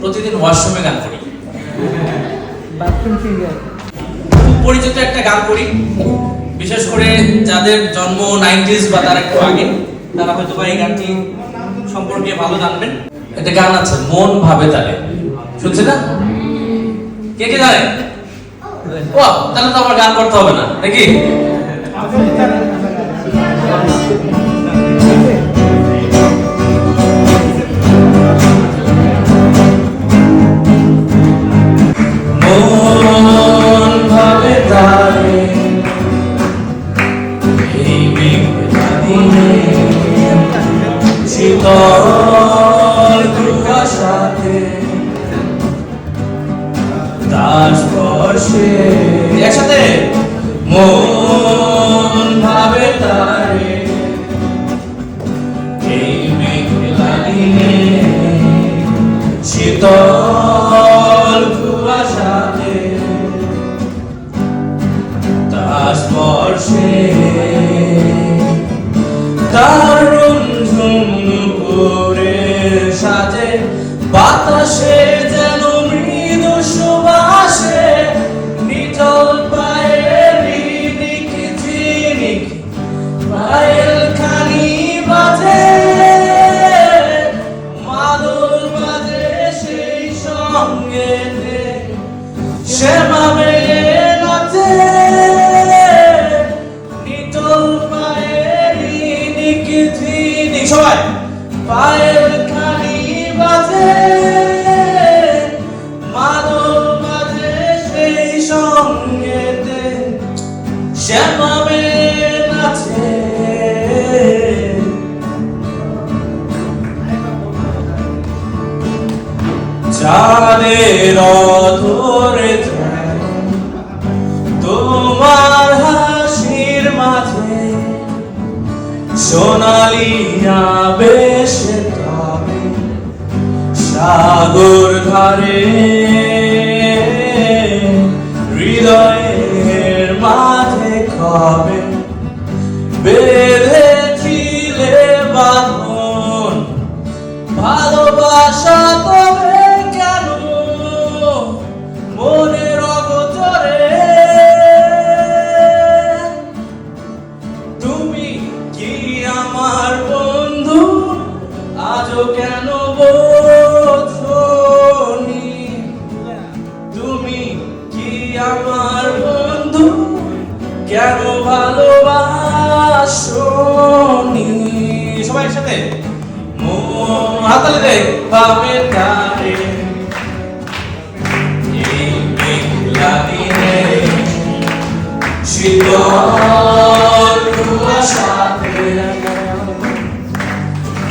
প্রতিদিন ওয়াশরুমে গান করি। Bathroom singer. খুব পরিচিত একটা গান করি, বিশেষ করে যাদের জন্ম 90s বা তার একটু আগে, তারা হয়তো বা এই গানটি সম্পর্কে ভালো জানবেন। একটা গান আছে, মন ভাবে তারে, শুনছেন না? কে কে জানেন? ও, তাহলে তো আমার গান করতে হবে না নাকি? মন ভাবে তারে, এই মেঘলা দিনে শীতল কুয়াশাতে তার স্পর্শে, একসাথে মন ভাবে তারে, এই মেঘলা দিনে শীতল কুয়াশাতে তার স্পর্শে দারুণ ঝুমুরের সাথে বাতাসে যেন মৃদু সুবাসে নিটল পায়ের রিনিক ঝিনিক পায়েল খানি বাজে, মাদল বাজে সেই সঙ্গে শ্যামা মেয়ে নাচে, নিটল পায়ের রিনিক ঝিনিক সবাই পায়েল খানি বাজে, মাদল বাজে সেই সঙ্গেতে শ্যামা মেয়ে নাচে। চাঁদের অধরে তোমার হাসির মাঝে সোনালি আবেশে তবে সাগর ধারে হৃদয়ের মাঝে কবে বেঁধেছিলে বাঁধন ভালোবাসা, তবে কেন মনের অগোচরে তুমি কি আমার বন্ধু, আজও কেন বোঝনি? তুমি কি আমার বন্ধু, কেন ভালোবাসনি? সবাই একসাথে হাতালে দে ভাবে তারে, এই মেঘলা দিনে শীতল কুয়াশাতে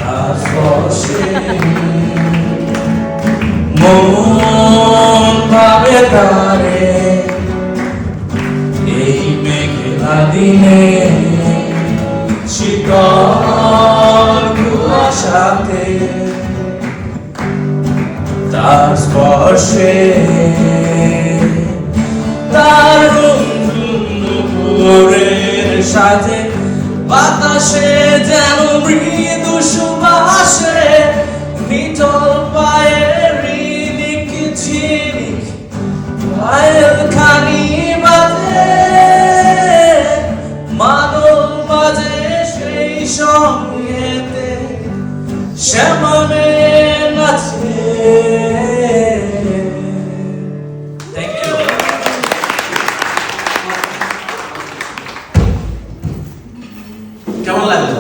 তার স্পর্শে মন ভাবে তারে, এই মেঘলা দিনে শীতল কুয়াশাতে তার স্পর্শে দারুণ ঝুমুরের সাথে বাতাসে যেন মৃদু সুবাসে নিটল পায়ের রিনিক ঝিনিক পায়েল খানি বাজে, মাদল বাজে সেই সঙ্গেতে শ্যামা মেয়ে নাচে। Thank you. কেমন লাগলো?